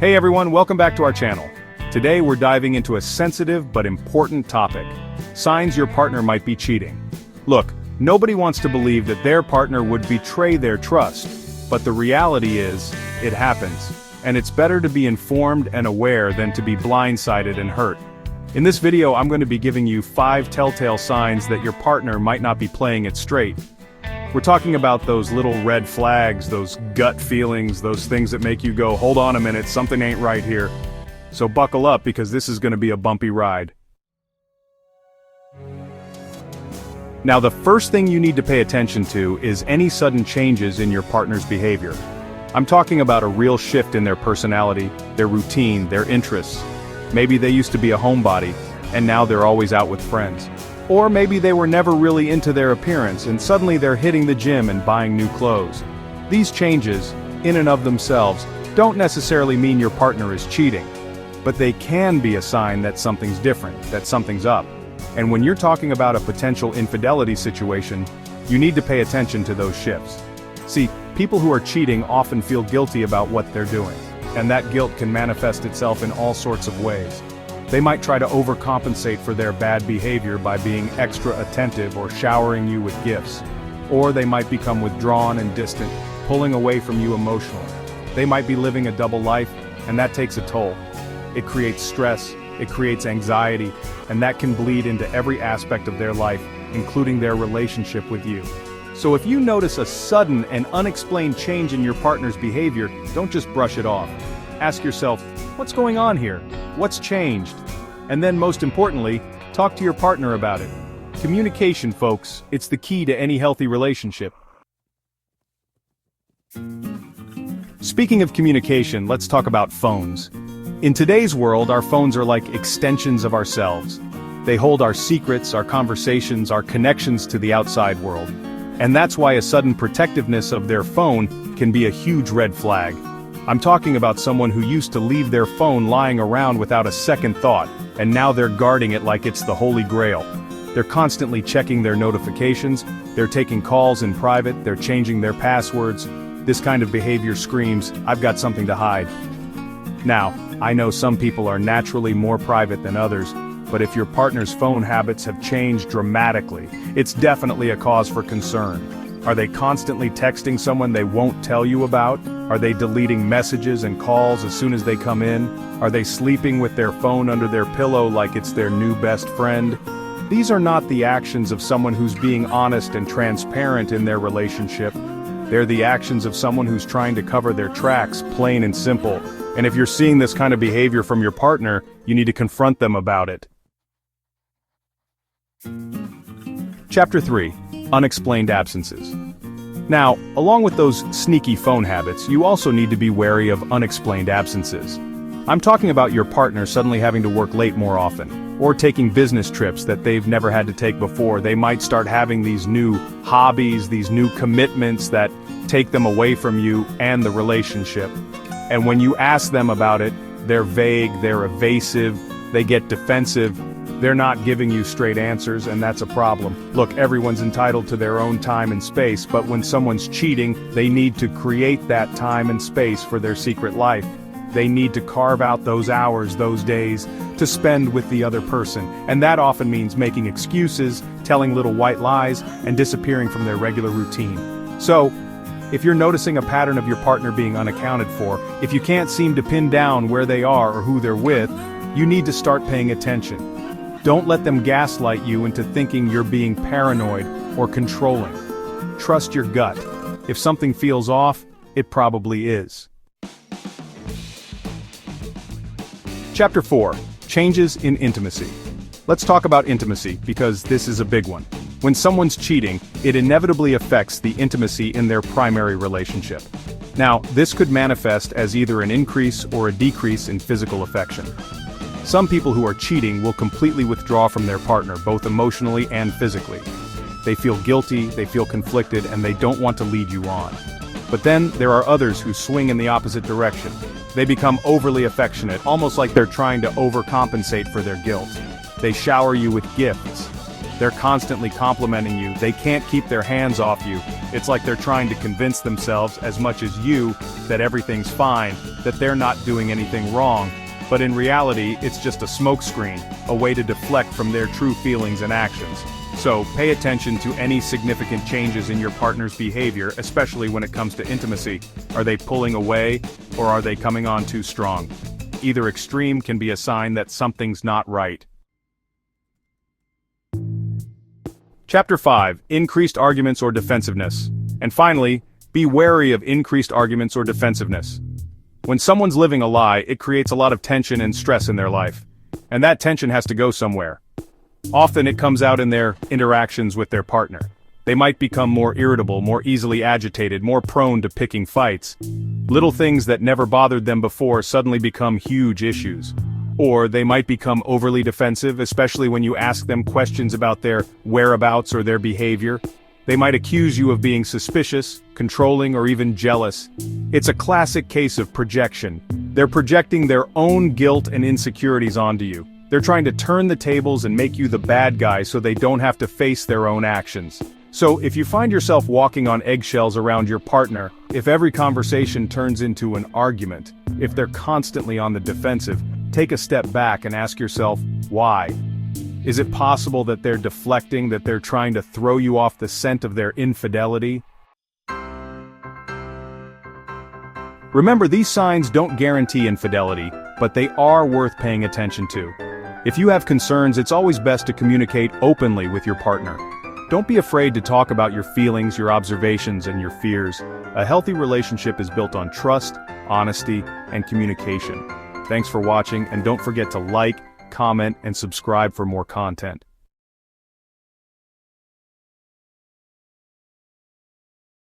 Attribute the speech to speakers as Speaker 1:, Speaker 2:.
Speaker 1: Hey everyone, welcome back to our channel. Today we're diving into a sensitive but important topic. Signs your partner might be cheating. Look, nobody wants to believe that their partner would betray their trust, but the reality is, it happens. And it's better to be informed and aware than to be blindsided and hurt. In this video I'm going to be giving you 5 telltale signs that your partner might not be playing it straight. We're talking about those little red flags, those gut feelings, those things that make you go, hold on a minute, something ain't right here. So buckle up because this is going to be a bumpy ride. Now the first thing you need to pay attention to is any sudden changes in your partner's behavior. I'm talking about a real shift in their personality, their routine, their interests. Maybe they used to be a homebody, and now they're always out with friends. Or maybe they were never really into their appearance and suddenly they're hitting the gym and buying new clothes. These changes, in and of themselves, don't necessarily mean your partner is cheating. But they can be a sign that something's different, that something's up. And when you're talking about a potential infidelity situation, you need to pay attention to those shifts. See, people who are cheating often feel guilty about what they're doing. And that guilt can manifest itself in all sorts of ways. They might try to overcompensate for their bad behavior by being extra attentive or showering you with gifts. Or they might become withdrawn and distant, pulling away from you emotionally. They might be living a double life, and that takes a toll. It creates stress, it creates anxiety, and that can bleed into every aspect of their life, including their relationship with you. So if you notice a sudden and unexplained change in your partner's behavior, don't just brush it off. Ask yourself, what's going on here? What's changed? And then most importantly, talk to your partner about it. Communication, folks, it's the key to any healthy relationship. Speaking of communication, let's talk about phones. In today's world, our phones are like extensions of ourselves. They hold our secrets, our conversations, our connections to the outside world. And that's why a sudden protectiveness of their phone can be a huge red flag. I'm talking about someone who used to leave their phone lying around without a second thought, and now they're guarding it like it's the Holy Grail. They're constantly checking their notifications, they're taking calls in private, they're changing their passwords. This kind of behavior screams, I've got something to hide. Now, I know some people are naturally more private than others, but if your partner's phone habits have changed dramatically, it's definitely a cause for concern. Are they constantly texting someone they won't tell you about? Are they deleting messages and calls as soon as they come in? Are they sleeping with their phone under their pillow like it's their new best friend? These are not the actions of someone who's being honest and transparent in their relationship. They're the actions of someone who's trying to cover their tracks, plain and simple. And if you're seeing this kind of behavior from your partner, you need to confront them about it. Chapter 3. Unexplained absences. Now, along with those sneaky phone habits, you also need to be wary of unexplained absences. I'm talking about your partner suddenly having to work late more often, or taking business trips that they've never had to take before. They might start having these new hobbies, these new commitments that take them away from you and the relationship. And when you ask them about it, they're vague, they're evasive, they get defensive. They're not giving you straight answers, and that's a problem. Look, everyone's entitled to their own time and space, but when someone's cheating, they need to create that time and space for their secret life. They need to carve out those hours, those days, to spend with the other person, and that often means making excuses, telling little white lies, and disappearing from their regular routine. So, if you're noticing a pattern of your partner being unaccounted for, if you can't seem to pin down where they are or who they're with, you need to start paying attention. Don't let them gaslight you into thinking you're being paranoid or controlling. Trust your gut. If something feels off, it probably is. Chapter 4. Changes in intimacy. Let's talk about intimacy, because this is a big one. When someone's cheating, it inevitably affects the intimacy in their primary relationship. Now, this could manifest as either an increase or a decrease in physical affection. Some people who are cheating will completely withdraw from their partner, both emotionally and physically. They feel guilty, they feel conflicted, and they don't want to lead you on. But then, there are others who swing in the opposite direction. They become overly affectionate, almost like they're trying to overcompensate for their guilt. They shower you with gifts. They're constantly complimenting you, they can't keep their hands off you. It's like they're trying to convince themselves as much as you that everything's fine, that they're not doing anything wrong. But in reality, it's just a smokescreen, a way to deflect from their true feelings and actions. So, pay attention to any significant changes in your partner's behavior, especially when it comes to intimacy. Are they pulling away, or are they coming on too strong? Either extreme can be a sign that something's not right. Chapter 5. Increased arguments or defensiveness. And finally, be wary of increased arguments or defensiveness. When someone's living a lie, it creates a lot of tension and stress in their life. And that tension has to go somewhere. Often it comes out in their interactions with their partner. They might become more irritable, more easily agitated, more prone to picking fights. Little things that never bothered them before suddenly become huge issues. Or they might become overly defensive, especially when you ask them questions about their whereabouts or their behavior. They might accuse you of being suspicious, controlling, or even jealous. It's a classic case of projection. They're projecting their own guilt and insecurities onto you. They're trying to turn the tables and make you the bad guy so they don't have to face their own actions. So, if you find yourself walking on eggshells around your partner, if every conversation turns into an argument, if they're constantly on the defensive, take a step back and ask yourself, why? Is it possible that they're deflecting, that they're trying to throw you off the scent of their infidelity? Remember, these signs don't guarantee infidelity, but they are worth paying attention to. If you have concerns, it's always best to communicate openly with your partner. Don't be afraid to talk about your feelings, your observations, and your fears. A healthy relationship is built on trust, honesty, and communication. Thanks for watching, and don't forget to like, comment, and subscribe for more content.